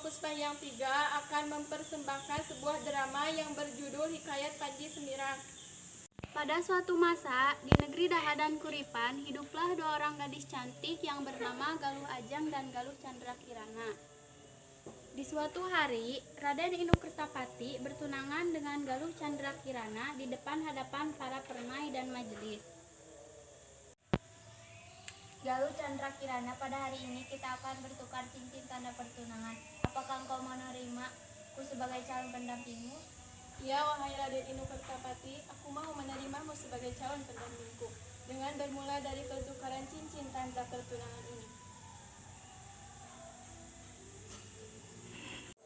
Puspa yang 3 akan mempersembahkan sebuah drama yang berjudul Hikayat Panji Semirang. Pada suatu masa, di negeri Daha dan Kuripan, hiduplah dua orang gadis cantik yang bernama Galuh Ajang dan Galuh Candrakirana. Di suatu hari, Raden Inukertapati bertunangan dengan Galuh Candrakirana di depan hadapan para permai dan majelis. Galuh Candrakirana, pada hari ini kita akan bertukar cincin tanda pertunangan. Apakah engkau menerimaku sebagai calon pendampingmu? Ya, wahai Raden Inukertapati, aku mau menerimamu sebagai calon pendampingku dengan bermula dari pertukaran cincin tanda pertunangan ini.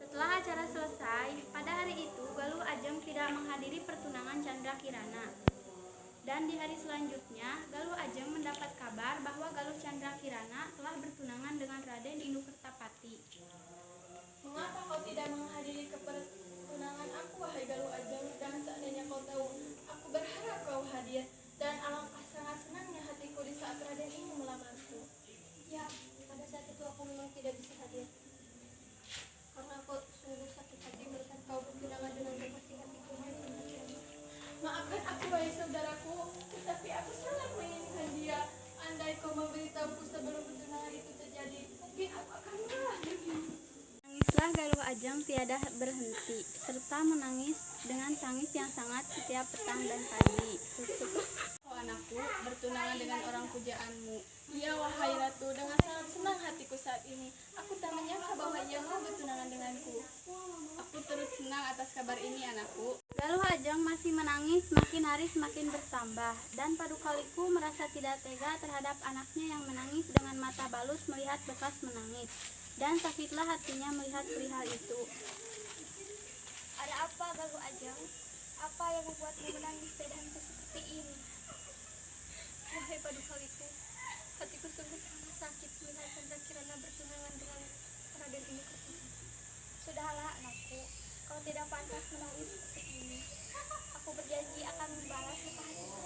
Setelah acara selesai, pada hari itu Galuh Ajeng tidak menghadiri pertunangan Candrakirana. Dan di hari selanjutnya, Galuh Ajeng mendapat kabar bahwa Galuh Candrakirana telah bertunangan dengan Raden Inukertapati. Mengapa kau tidak menghadiri pertunangan aku, wahai Galuh Ajeng? Dan seandainya kau tahu, aku berharap kau hadir. Dan alangkah sangat senangnya hatiku di saat Raden ini melamarku. Ya, pada saat itu aku memang tidak bisa hadir. Karena aku sungguh sakit hati melihat kau bertunangan dengan kekasih hatiku. Maafkan aku, wahai saudaraku, tetapi aku sangat menginginkan dia. Andai kau memberitahuku sebelum pertunangan itu terjadi, mungkin aku akan mengalah dirimu. Nangislah Galuh Ajeng tiada berhenti, serta menangis dengan tangis yang sangat setiap petang dan pagi. Oh anakku, bertunangan dengan orang pujaanmu. Ya wahai ratu, dengan sangat senang hatiku saat ini. Aku tak menyangka bahwa ia mau bertunangan denganku. Aku turut senang atas kabar ini, anakku. Galuh Ajeng masih menangis, makin hari semakin bertambah, dan Padukaliku merasa tidak tega terhadap anaknya yang menangis dengan mata balus melihat bekas menangis, dan sakitlah hatinya melihat perihal itu. Ada apa, Galuh Ajeng? Apa yang membuatmu menangis dan seperti ini? Wahai Padukaliku, hatiku sungguh sangat sakit melihat Candrakirana bertunangan dengan Raden Inukertapati. Sudahlah anakku, kau tidak pantas menangis seperti ini. Aku berjanji akan membalas luka hatiku.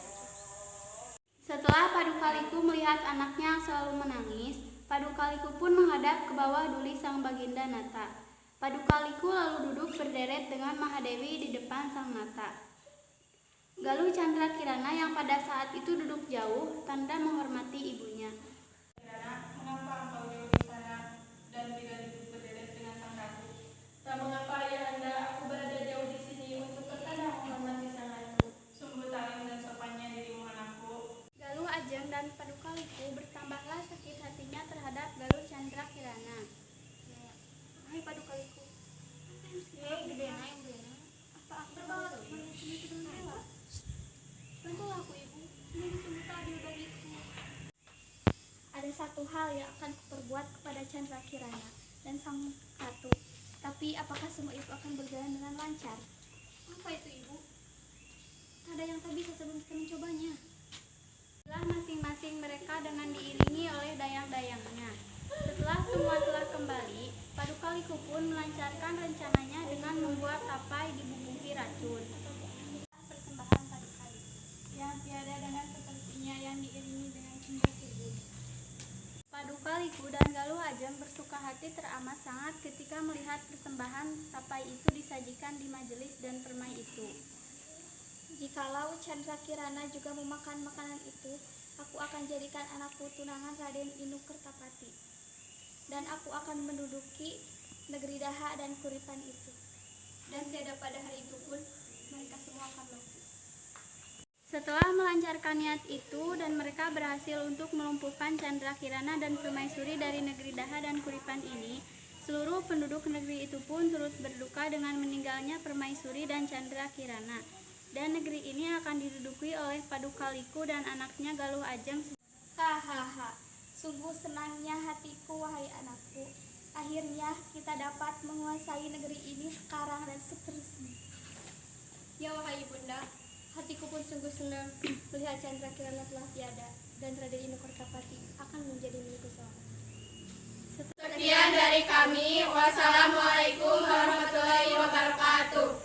Setelah Padukaliku melihat anaknya yang selalu menangis, Padukaliku pun menghadap ke bawah duli sang baginda Nata. Padukaliku lalu duduk berderet dengan Mahadewi di depan sang Nata. Galuh Candrakirana yang pada saat itu duduk jauh, tanda menghormati ibunya. Mengapa engkau jauh di sana dan tidak duduk berderet dengan sang ratu? Tak mengapa ayahanda, aku berada jauh di sini untuk bertanda menghormati sang ratu. Sungguh talim dan sopannya dirimu, anakku. Galuh Ajeng dan Padukaliku bertambahlah sakit hatinya terhadap Galuh Candrakirana. Hai Padukaliku. Gedena. Apa aku berbalas manusia itu dengan rela? Bantulah aku, Ibu. Ini sungguh tak adil bagiku. Ada satu hal yang akan kuperbuat kepada Candrakirana dan sang ratu. Tapi apakah semua itu akan berjalan dengan lancar? Apa itu, Ibu? Tak ada yang tak bisa sebelum kita mencobanya. Setelah masing-masing mereka dengan diiringi oleh dayang-dayangnya. Setelah semua telah kembali, Padukaliku pun melancarkan rencananya dengan membuat tapai dibubuhi racun. Persembahan Padukaliku. Yang tiada dengan sepertinya yang diiringi dengan sembah subuh. Padukaliku dan Galuh Ajeng bersuka hati teramat sangat ketika melihat persembahan tapai itu disajikan di majelis dan permai itu. Jikalau Candrakirana juga memakan makanan itu, aku akan jadikan anakku tunangan Raden Inukertapati. Dan aku akan menduduki negeri Daha dan Kuripan itu. Dan tiada pada hari itu pun mereka semua akan mati. Setelah melancarkan niat itu dan mereka berhasil untuk melumpuhkan Candrakirana dan Permaisuri dari negeri Daha dan Kuripan ini, seluruh penduduk negeri itu pun turut berduka dengan meninggalnya Permaisuri dan Candrakirana. Dan negeri ini akan diduduki oleh Padukaliku dan anaknya Galuh Ajeng. Hahaha, sungguh senangnya hatiku, wahai anakku. Akhirnya kita dapat menguasai negeri ini sekarang dan seterusnya. Ya wahai ibunda, hatiku pun sungguh senang melihat Candrakirana telah tiada dan Raden Inukertapati akan menjadi milikku selamanya. Sekian dari kami. Wassalamualaikum warahmatullahi wabarakatuh.